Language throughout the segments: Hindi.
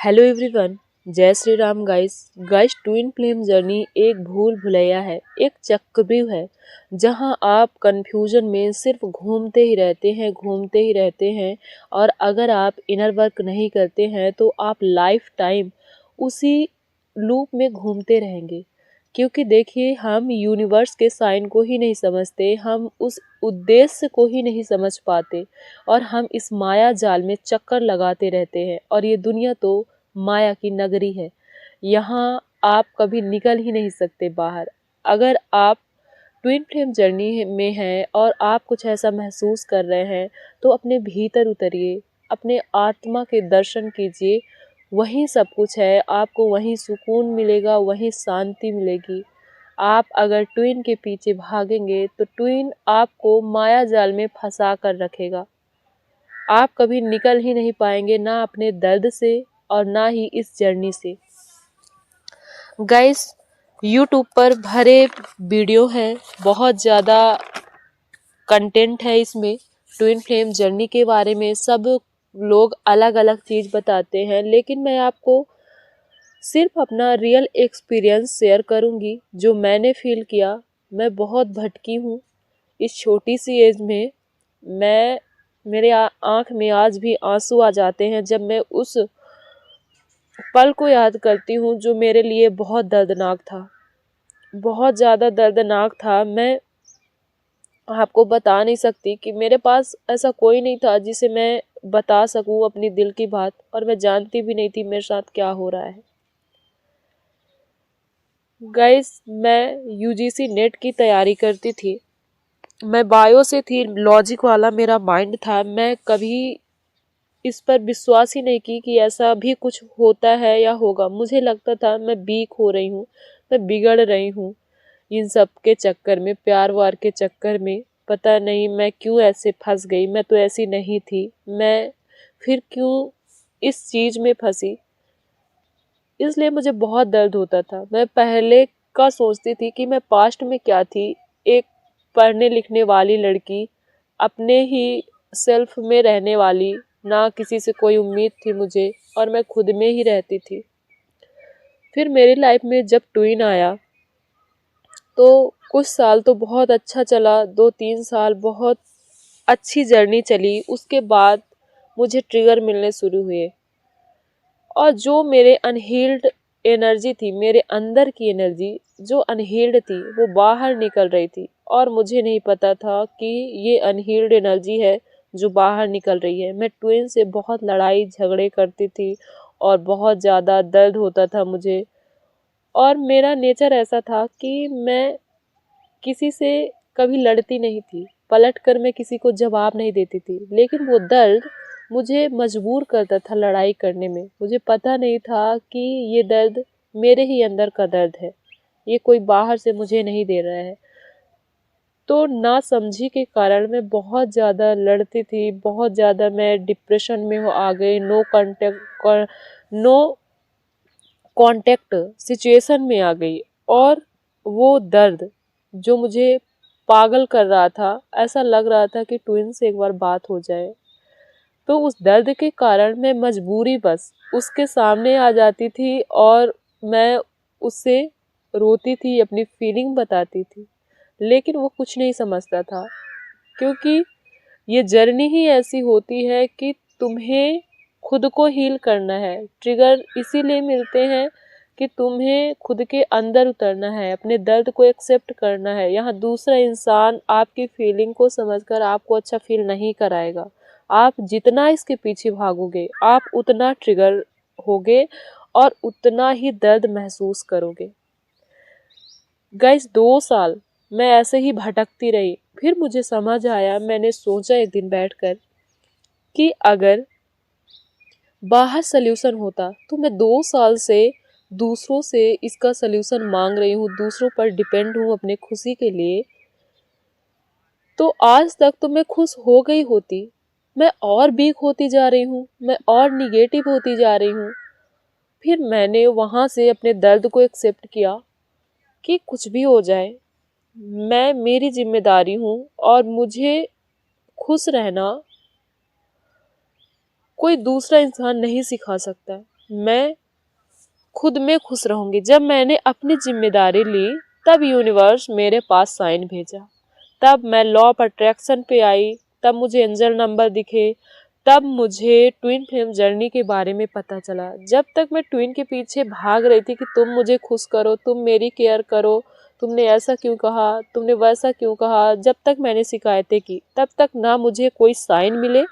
Hello everyone. जय Shri Ram guys. Twin flame journey एक भूल भुलैया है, एक चक्रव्यूह है जहां आप कंफ्यूजन में सिर्फ घूमते ही रहते हैं और अगर आप इनर वर्क नहीं करते हैं तो आप लाइफ टाइम उसी लूप में घूमते रहेंगे। क्योंकि देखिए, हम यूनिवर्स के साइन को ही नहीं समझते, हम उस उद्देश्य को ही नहीं समझ पाते और हम इस माया जाल में चक्कर लगाते रहते हैं। और ये दुनिया तो माया की नगरी है, यहाँ आप कभी निकल ही नहीं सकते बाहर। अगर आप ट्विन फ्लेम जर्नी में हैं और आप कुछ ऐसा महसूस कर रहे हैं तो अपने भीतर उतरिए, अपने आत्मा के दर्शन कीजिए। वहीं सब कुछ है, आपको वहीं सुकून मिलेगा, वहीं शांति मिलेगी। आप अगर ट्विन के पीछे भागेंगे तो ट्विन आपको माया जाल में फंसा कर रखेगा। आप कभी निकल ही नहीं पाएंगे, ना अपने दर्द से और ना ही इस जर्नी से। गाइस, यूट्यूब पर भरे वीडियो हैं, बहुत ज़्यादा कंटेंट है इसमें। ट्विन फ्लेम जर्नी के बारे में सब लोग अलग अलग चीज़ बताते हैं, लेकिन मैं आपको सिर्फ अपना रियल एक्सपीरियंस शेयर करूंगी जो मैंने फील किया। मैं बहुत भटकी हूँ इस छोटी सी एज में। मेरे आँख में आज भी आंसू आ जाते हैं जब मैं उस पल को याद करती हूँ जो मेरे लिए बहुत दर्दनाक था, बहुत ज़्यादा दर्दनाक था। मैं आपको बता नहीं सकती कि मेरे पास ऐसा कोई नहीं था जिसे मैं बता सकूं अपनी दिल की बात, और मैं जानती भी नहीं थी मेरे साथ क्या हो रहा है। गाइस, मैं यूजीसी नेट की तैयारी करती थी। मैं बायो से थी, लॉजिक वाला मेरा माइंड था। मैं कभी इस पर विश्वास ही नहीं की कि ऐसा भी कुछ होता है या होगा। मुझे लगता था मैं वीक हो रही हूँ, मैं बिगड़ रही हूँ इन सब के चक्कर में, प्यार वार के चक्कर में। पता नहीं मैं क्यों ऐसे फंस गई, मैं तो ऐसी नहीं थी। मैं फिर क्यों इस चीज़ में फंसी, इसलिए मुझे बहुत दर्द होता था। मैं पहले का सोचती थी कि मैं पास्ट में क्या थी, एक पढ़ने लिखने वाली लड़की, अपने ही सेल्फ में रहने वाली, ना किसी से कोई उम्मीद थी मुझे और मैं खुद में ही रहती थी। फिर मेरी लाइफ में जब ट्विन आया तो कुछ साल तो बहुत अच्छा चला, 2-3 साल बहुत अच्छी जर्नी चली। उसके बाद मुझे ट्रिगर मिलने शुरू हुए और जो मेरे अनहील्ड एनर्जी थी, मेरे अंदर की एनर्जी जो अनहील्ड थी, वो बाहर निकल रही थी। और मुझे नहीं पता था कि ये अनहील्ड एनर्जी है जो बाहर निकल रही है। मैं ट्विन से बहुत लड़ाई झगड़े करती थी और बहुत ज़्यादा दर्द होता था मुझे। और मेरा नेचर ऐसा था कि मैं किसी से कभी लड़ती नहीं थी, पलट कर मैं किसी को जवाब नहीं देती थी। लेकिन वो दर्द मुझे मजबूर करता था लड़ाई करने में। मुझे पता नहीं था कि ये दर्द मेरे ही अंदर का दर्द है, ये कोई बाहर से मुझे नहीं दे रहा है। तो ना समझी के कारण मैं बहुत ज़्यादा लड़ती थी, बहुत ज़्यादा मैं डिप्रेशन में हो आ गई, नो कांटेक्ट सिचुएशन में आ गई। और वो दर्द जो मुझे पागल कर रहा था, ऐसा लग रहा था कि ट्विन से एक बार बात हो जाए। तो उस दर्द के कारण मैं मजबूरी बस उसके सामने आ जाती थी और मैं उससे रोती थी, अपनी फीलिंग बताती थी। लेकिन वो कुछ नहीं समझता था, क्योंकि ये जर्नी ही ऐसी होती है कि तुम्हें खुद को हील करना है। ट्रिगर इसीलिए मिलते हैं कि तुम्हें खुद के अंदर उतरना है, अपने दर्द को एक्सेप्ट करना है। यहाँ दूसरा इंसान आपकी फीलिंग को समझकर आपको अच्छा फील नहीं कराएगा। आप जितना इसके पीछे भागोगे, आप उतना ट्रिगर होगे और उतना ही दर्द महसूस करोगे। गाइस, 2 साल मैं ऐसे ही भटकती रही। फिर मुझे समझ आया, मैंने सोचा एक दिन बैठकर कि अगर बाहर सल्यूशन होता तो मैं 2 साल से दूसरों से इसका सल्यूशन मांग रही हूँ, दूसरों पर डिपेंड हूँ अपने खुशी के लिए, तो आज तक तो मैं खुश हो गई होती। मैं और वीक होती जा रही हूँ, मैं और निगेटिव होती जा रही हूँ। फिर मैंने वहाँ से अपने दर्द को एक्सेप्ट किया कि कुछ भी हो जाए, मैं मेरी जिम्मेदारी हूँ और मुझे खुश रहना कोई दूसरा इंसान नहीं सिखा सकता। मैं खुद में खुश रहूंगी। जब मैंने अपनी जिम्मेदारी ली तब यूनिवर्स मेरे पास साइन भेजा, तब मैं लॉ ऑफ अट्रैक्शन पे आई, तब मुझे एंजल नंबर दिखे, तब मुझे ट्विन फ्लेम जर्नी के बारे में पता चला। जब तक मैं ट्विन के पीछे भाग रही थी कि तुम मुझे खुश करो, तुम मेरी केयर करो, तुमने ऐसा क्यों कहा, तुमने वैसा क्यों कहा, जब तक मैंने शिकायतें की तब तक ना मुझे कोई साइन मिले,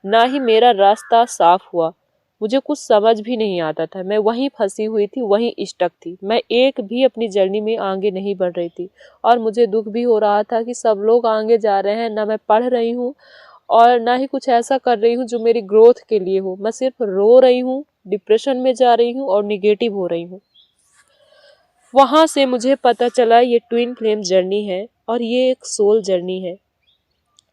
ना ही मेरा रास्ता साफ हुआ। मुझे कुछ समझ भी नहीं आता था, मैं वहीं फंसी हुई थी, वहीं स्टक थी। मैं एक भी अपनी जर्नी में आगे नहीं बढ़ रही थी और मुझे दुख भी हो रहा था कि सब लोग आगे जा रहे हैं, ना मैं पढ़ रही हूँ और ना ही कुछ ऐसा कर रही हूँ जो मेरी ग्रोथ के लिए हो। मैं सिर्फ रो रही हूँ, डिप्रेशन में जा रही हूँ और निगेटिव हो रही हूँ। वहां से मुझे पता चला ये ट्विन फ्लेम जर्नी है और ये एक सोल जर्नी है।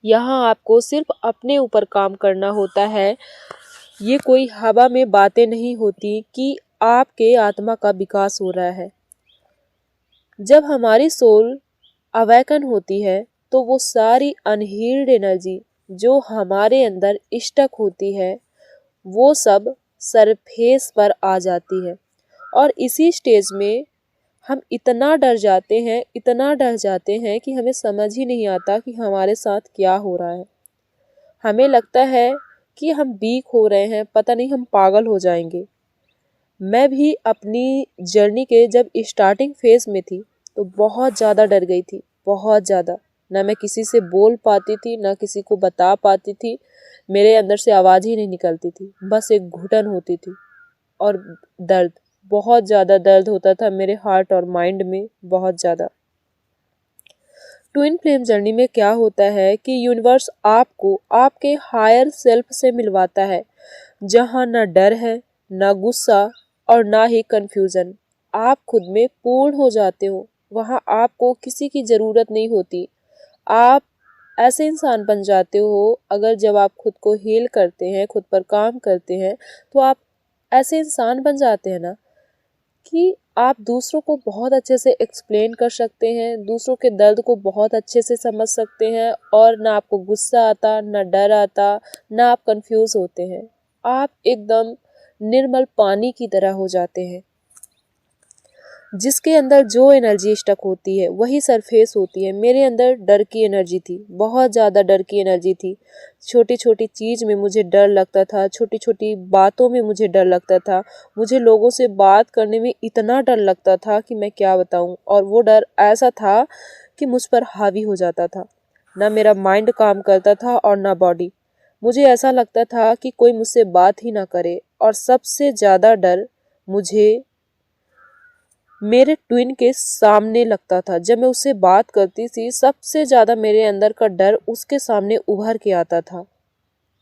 यहाँ आपको सिर्फ अपने ऊपर काम करना होता है। ये कोई हवा में बातें नहीं होती कि आपके आत्मा का विकास हो रहा है। जब हमारी सोल अवेकन होती है तो वो सारी अनहील्ड एनर्जी जो हमारे अंदर स्टक होती है वो सब सरफेस पर आ जाती है। और इसी स्टेज में हम इतना डर जाते हैं, इतना डर जाते हैं कि हमें समझ ही नहीं आता कि हमारे साथ क्या हो रहा है। हमें लगता है कि हम वीक हो रहे हैं, पता नहीं हम पागल हो जाएंगे। मैं भी अपनी जर्नी के जब स्टार्टिंग फेज में थी तो बहुत ज़्यादा डर गई थी, बहुत ज़्यादा। ना मैं किसी से बोल पाती थी, ना किसी को बता पाती थी, मेरे अंदर से आवाज़ ही नहीं निकलती थी, बस एक घुटन होती थी और दर्द, बहुत ज़्यादा दर्द होता था मेरे हार्ट और माइंड में, बहुत ज़्यादा। ट्विन फ्लेम जर्नी में क्या होता है कि यूनिवर्स आपको आपके हायर सेल्फ से मिलवाता है, जहाँ ना डर है, ना गुस्सा और ना ही कंफ्यूजन। आप खुद में पूर्ण हो जाते हो। वहाँ आपको किसी की ज़रूरत नहीं होती। आप ऐसे इंसान बन जाते हो, अगर जब आप खुद को हील करते हैं, खुद पर काम करते हैं, तो आप ऐसे इंसान बन जाते हैं ना कि आप दूसरों को बहुत अच्छे से एक्सप्लेन कर सकते हैं, दूसरों के दर्द को बहुत अच्छे से समझ सकते हैं और ना आपको गुस्सा आता, ना डर आता, ना आप कंफ्यूज होते हैं। आप एकदम निर्मल पानी की तरह हो जाते हैं, जिसके अंदर जो एनर्जी स्टक होती है वही सरफेस होती है। मेरे अंदर डर की एनर्जी थी, बहुत ज़्यादा डर की एनर्जी थी। छोटी छोटी चीज़ में मुझे डर लगता था, छोटी छोटी बातों में मुझे डर लगता था। मुझे लोगों से बात करने में इतना डर लगता था कि मैं क्या बताऊं। और वो डर ऐसा था कि मुझ पर हावी हो जाता था। ना मेरा माइंड काम करता था और ना बॉडी। मुझे ऐसा लगता था कि कोई मुझसे बात ही ना करे। और सबसे ज़्यादा डर मुझे मेरे ट्विन के सामने लगता था। जब मैं उससे बात करती थी सबसे ज़्यादा मेरे अंदर का डर उसके सामने उभर के आता था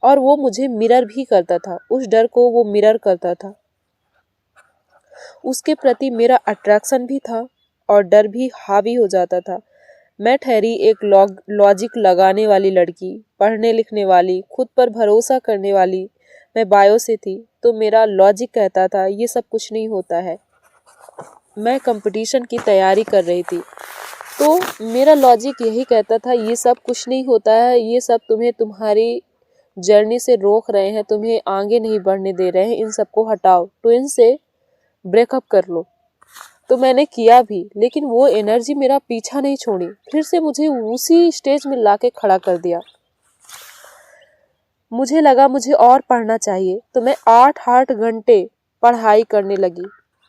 और वो मुझे मिरर भी करता था। उस डर को वो मिरर करता था। उसके प्रति मेरा अट्रैक्शन भी था और डर भी हावी हो जाता था। मैं ठहरी एक लॉजिक लगाने वाली लड़की, पढ़ने लिखने वाली, खुद पर भरोसा करने वाली। मैं बायो से थी तो मेरा लॉजिक कहता था ये सब कुछ नहीं होता है। मैं कंपटीशन की तैयारी कर रही थी तो मेरा लॉजिक यही कहता था ये सब कुछ नहीं होता है, ये सब तुम्हें तुम्हारी जर्नी से रोक रहे हैं, तुम्हें आगे नहीं बढ़ने दे रहे हैं, इन सबको हटाओ, ट्विन से ब्रेकअप कर लो। तो मैंने किया भी, लेकिन वो एनर्जी मेरा पीछा नहीं छोड़ी, फिर से मुझे उसी स्टेज में लाके खड़ा कर दिया। मुझे लगा मुझे और पढ़ना चाहिए तो मैं 8 घंटे पढ़ाई करने लगी।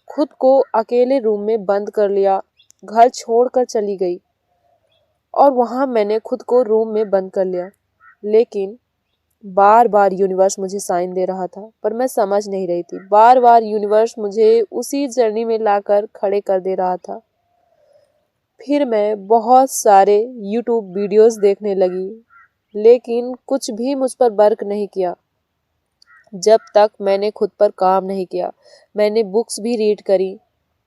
खुद को अकेले रूम में बंद कर लिया, घर छोड़कर चली गई और वहाँ मैंने खुद को रूम में बंद कर लिया। लेकिन बार बार यूनिवर्स मुझे साइन दे रहा था पर मैं समझ नहीं रही थी। बार बार यूनिवर्स मुझे उसी जर्नी में लाकर खड़े कर दे रहा था। फिर मैं बहुत सारे यूट्यूब वीडियोस देखने लगी, लेकिन कुछ भी मुझ पर वर्क नहीं किया जब तक मैंने खुद पर काम नहीं किया। मैंने बुक्स भी रीड करी,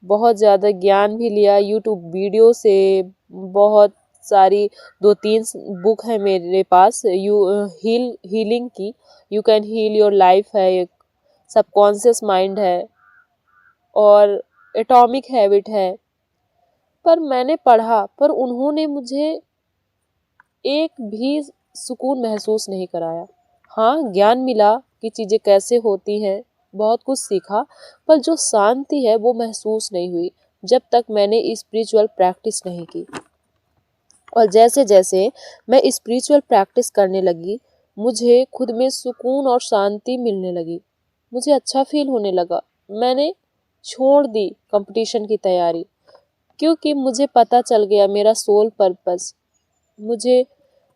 बहुत ज़्यादा ज्ञान भी लिया यूट्यूब वीडियो से। बहुत सारी 2-3 बुक है मेरे पास, हीलिंग की। You can heal your life है एक, सबकॉन्शियस माइंड है और एटॉमिक हैबिट है। पर मैंने पढ़ा पर उन्होंने मुझे एक भी सुकून महसूस नहीं कराया। हाँ, ज्ञान मिला कि चीज़ें कैसे होती हैं, बहुत कुछ सीखा, पर जो शांति है वो महसूस नहीं हुई जब तक मैंने स्पिरिचुअल प्रैक्टिस नहीं की। और जैसे जैसे मैं स्पिरिचुअल प्रैक्टिस करने लगी, मुझे खुद में सुकून और शांति मिलने लगी। मुझे अच्छा फील होने लगा। मैंने छोड़ दी कंपटीशन की तैयारी, क्योंकि मुझे पता चल गया मेरा सोल पर्पस मुझे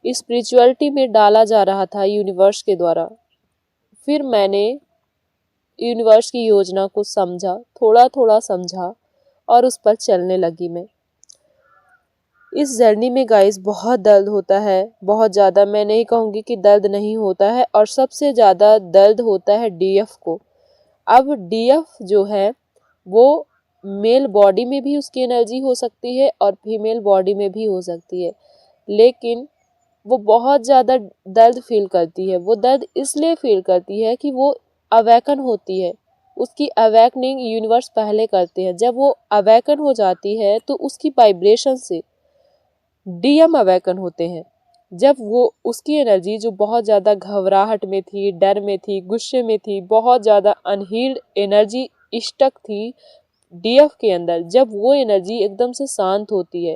स्पिरिचुअलिटी में डाला जा रहा था यूनिवर्स के द्वारा। फिर मैंने यूनिवर्स की योजना को समझा, थोड़ा थोड़ा समझा और उस पर चलने लगी मैं। इस जर्नी में गाइस बहुत दर्द होता है, बहुत ज़्यादा। मैं नहीं कहूँगी कि दर्द नहीं होता है, और सबसे ज़्यादा दर्द होता है डीएफ को। अब डीएफ जो है वो मेल बॉडी में भी उसकी एनर्जी हो सकती है और फीमेल बॉडी में भी हो सकती है, लेकिन वो बहुत ज़्यादा दर्द फील करती है। वो दर्द इसलिए फील करती है कि वो अवेकन होती है। उसकी अवेकनिंग यूनिवर्स पहले करते हैं। जब वो अवेकन हो जाती है तो उसकी वाइब्रेशन से डीएम अवेकन होते हैं। जब वो उसकी एनर्जी जो बहुत ज़्यादा घबराहट में थी, डर में थी, गुस्से में थी, बहुत ज़्यादा अनहील्ड एनर्जी स्टक थी डीएफ के अंदर, जब वो एनर्जी एकदम से शांत होती है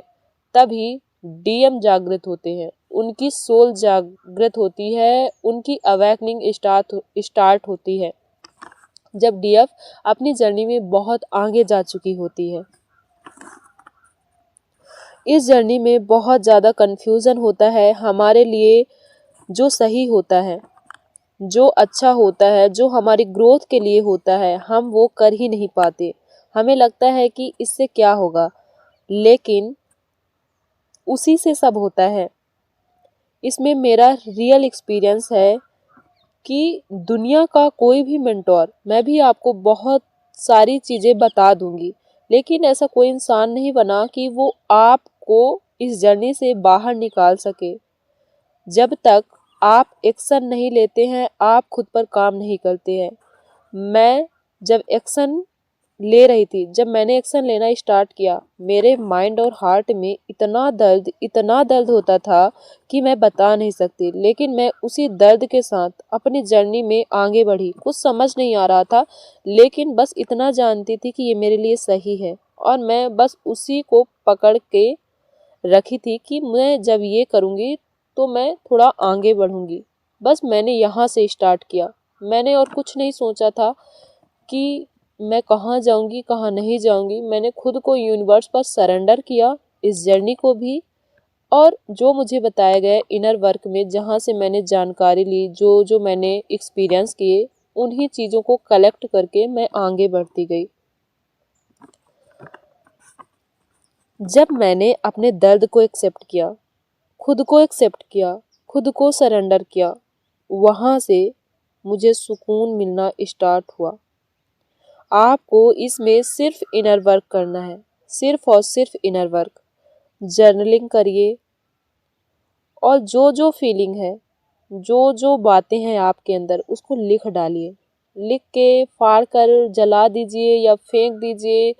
तभी डीएम जागृत होते हैं। उनकी सोल जागृत होती है, उनकी अवेकनिंग स्टार्ट होती है जब डीएफ अपनी जर्नी में बहुत आगे जा चुकी होती है। इस जर्नी में बहुत ज़्यादा कन्फ्यूज़न होता है हमारे लिए। जो सही होता है, जो अच्छा होता है, जो हमारी ग्रोथ के लिए होता है, हम वो कर ही नहीं पाते। हमें लगता है कि इससे क्या होगा, लेकिन उसी से सब होता है। इसमें मेरा रियल एक्सपीरियंस है कि दुनिया का कोई भी मेंटोर, मैं भी आपको बहुत सारी चीज़ें बता दूंगी, लेकिन ऐसा कोई इंसान नहीं बना कि वो आपको इस जर्नी से बाहर निकाल सके। जब तक आप एक्शन नहीं लेते हैं, आप खुद पर काम नहीं करते हैं। मैं जब एक्शन ले रही थी, जब मैंने एक्शन लेना स्टार्ट किया, मेरे माइंड और हार्ट में इतना दर्द होता था कि मैं बता नहीं सकती। लेकिन मैं उसी दर्द के साथ अपनी जर्नी में आगे बढ़ी। कुछ समझ नहीं आ रहा था, लेकिन बस इतना जानती थी कि ये मेरे लिए सही है, और मैं बस उसी को पकड़ के रखी थी कि मैं जब ये करूँगी तो मैं थोड़ा आगे बढ़ूँगी। बस मैंने यहाँ से स्टार्ट किया। मैंने और कुछ नहीं सोचा था कि मैं कहाँ जाऊँगी, कहाँ नहीं जाऊँगी। मैंने खुद को यूनिवर्स पर सरेंडर किया, इस जर्नी को भी, और जो मुझे बताया गया इनर वर्क में, जहाँ से मैंने जानकारी ली, जो जो मैंने एक्सपीरियंस किए, उन्हीं चीज़ों को कलेक्ट करके मैं आगे बढ़ती गई। जब मैंने अपने दर्द को एक्सेप्ट किया, खुद को एक्सेप्ट किया, खुद को सरेंडर किया, वहाँ से मुझे सुकून मिलना स्टार्ट हुआ। आपको इसमें सिर्फ इनर वर्क करना है, सिर्फ और सिर्फ इनर वर्क। जर्नलिंग करिए, और जो जो फीलिंग है, जो जो बातें हैं आपके अंदर, उसको लिख डालिए। लिख के फाड़ कर जला दीजिए या फेंक दीजिए,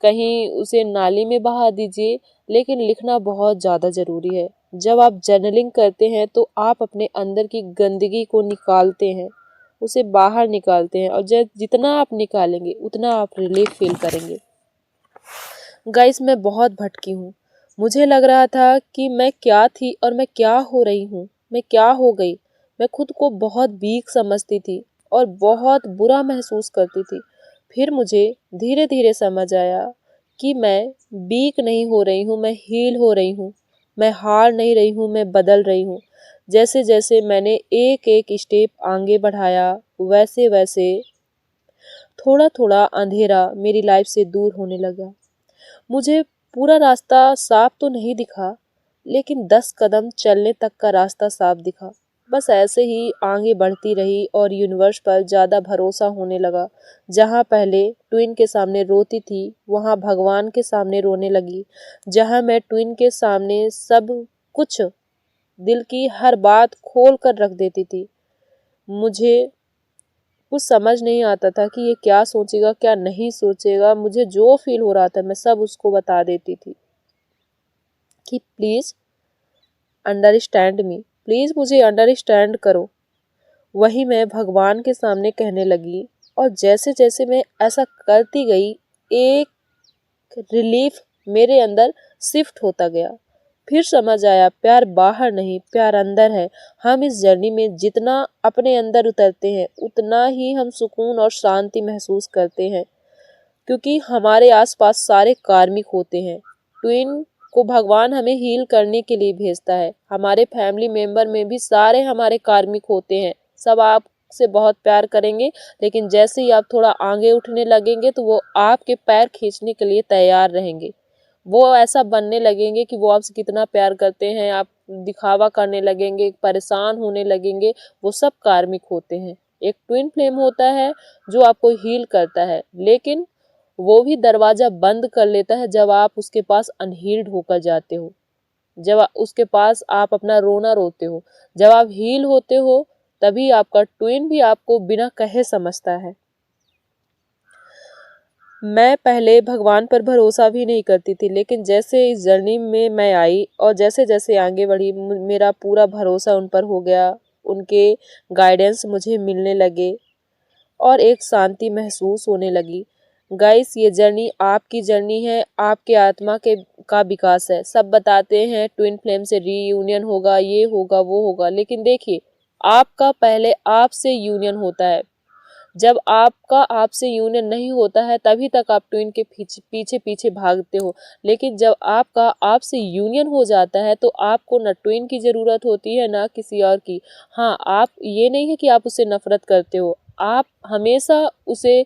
कहीं उसे नाली में बहा दीजिए, लेकिन लिखना बहुत ज़्यादा ज़रूरी है। जब आप जर्नलिंग करते हैं तो आप अपने अंदर की गंदगी को निकालते हैं, उसे बाहर निकालते हैं, और जब जितना आप निकालेंगे उतना आप रिलीफ फील करेंगे। गाइस, मैं बहुत भटकी हूँ। मुझे लग रहा था कि मैं क्या थी और मैं क्या हो रही हूँ, मैं क्या हो गई। मैं खुद को बहुत वीक समझती थी और बहुत बुरा महसूस करती थी। फिर मुझे धीरे धीरे समझ आया कि मैं वीक नहीं हो रही हूँ, मैं हील हो रही हूँ। मैं हार नहीं रही हूँ, मैं बदल रही हूँ। जैसे जैसे मैंने एक एक स्टेप आगे बढ़ाया, वैसे वैसे थोड़ा थोड़ा अंधेरा मेरी लाइफ से दूर होने लगा। मुझे पूरा रास्ता साफ तो नहीं दिखा, लेकिन 10 कदम चलने तक का रास्ता साफ दिखा। बस ऐसे ही आगे बढ़ती रही और यूनिवर्स पर ज़्यादा भरोसा होने लगा। जहाँ पहले ट्विन के सामने रोती थी, वहाँ भगवान के सामने रोने लगी। जहाँ मैं ट्विन के सामने सब कुछ, दिल की हर बात खोल कर रख देती थी, मुझे कुछ समझ नहीं आता था कि ये क्या सोचेगा, क्या नहीं सोचेगा। मुझे जो फील हो रहा था मैं सब उसको बता देती थी कि प्लीज़ अंडरस्टैंड मी, प्लीज़ मुझे अंडरस्टैंड करो। वही मैं भगवान के सामने कहने लगी और जैसे जैसे मैं ऐसा करती गई, एक रिलीफ मेरे अंदर शिफ्ट होता गया। फिर समझ आया, प्यार बाहर नहीं, प्यार अंदर है। हम इस जर्नी में जितना अपने अंदर उतरते हैं उतना ही हम सुकून और शांति महसूस करते हैं, क्योंकि हमारे आसपास सारे कार्मिक होते हैं। ट्विन को भगवान हमें हील करने के लिए भेजता है। हमारे फैमिली मेंबर में भी सारे हमारे कार्मिक होते हैं। सब आपसे बहुत प्यार करेंगे, लेकिन जैसे ही आप थोड़ा आगे उठने लगेंगे तो वो आपके पैर खींचने के लिए तैयार रहेंगे। वो ऐसा बनने लगेंगे कि वो आपसे कितना प्यार करते हैं, आप दिखावा करने लगेंगे, परेशान होने लगेंगे। वो सब कार्मिक होते हैं। एक ट्विन फ्लेम होता है जो आपको हील करता है, लेकिन वो भी दरवाजा बंद कर लेता है जब आप उसके पास अनहील्ड होकर जाते हो, जब उसके पास आप अपना रोना रोते हो। जब आप हील होते हो तभी आपका ट्विन भी आपको बिना कहे समझता है। मैं पहले भगवान पर भरोसा भी नहीं करती थी, लेकिन जैसे इस जर्नी में मैं आई और जैसे जैसे आगे बढ़ी, मेरा पूरा भरोसा उन पर हो गया। उनके गाइडेंस मुझे मिलने लगे और एक शांति महसूस होने लगी। गाइस, ये जर्नी आपकी जर्नी है, आपके आत्मा के का विकास है। सब बताते हैं ट्विन फ्लेम से रीयूनियन होगा, ये होगा, वो होगा, लेकिन देखिए, आपका पहले आपसे यूनियन होता है। जब आपका आपसे यूनियन नहीं होता है तभी तक आप ट्विन के पीछे पीछे भागते हो, लेकिन जब आपका आपसे यूनियन हो जाता है तो आपको न ट्विन की ज़रूरत होती है ना किसी और की। हाँ, आप ये नहीं है कि आप उससे नफरत करते हो, आप हमेशा उसे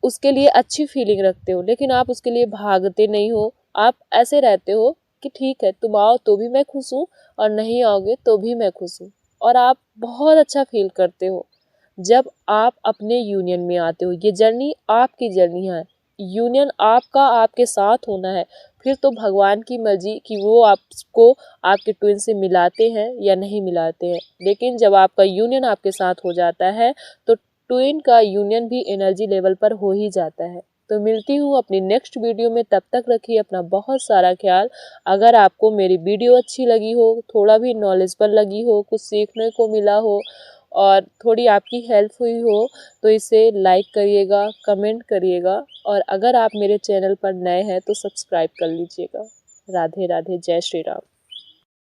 उसके लिए अच्छी फीलिंग रखते हो, लेकिन आप उसके लिए भागते नहीं हो। आप ऐसे रहते हो कि ठीक है, तुम आओ तो भी मैं खुश हूँ और नहीं आओगे तो भी मैं खुश हूँ, और आप बहुत अच्छा फील करते हो जब आप अपने यूनियन में आते हो। ये जर्नी आपकी जर्नी है, यूनियन आपका आपके साथ होना है। फिर तो भगवान की मर्जी कि वो आपको आपके ट्विन से मिलाते हैं या नहीं मिलाते हैं, लेकिन जब आपका यूनियन आपके साथ हो जाता है तो ट्विन का यूनियन भी एनर्जी लेवल पर हो ही जाता है। तो मिलती हूँ अपनी नेक्स्ट वीडियो में, तब तक रखिए अपना बहुत सारा ख्याल। अगर आपको मेरी वीडियो अच्छी लगी हो, थोड़ा भी नॉलेजेबल लगी हो, कुछ सीखने को मिला हो और थोड़ी आपकी हेल्प हुई हो तो इसे लाइक करिएगा, कमेंट करिएगा, और अगर आप मेरे चैनल पर नए हैं तो सब्सक्राइब कर लीजिएगा। राधे राधे, जय श्री राम।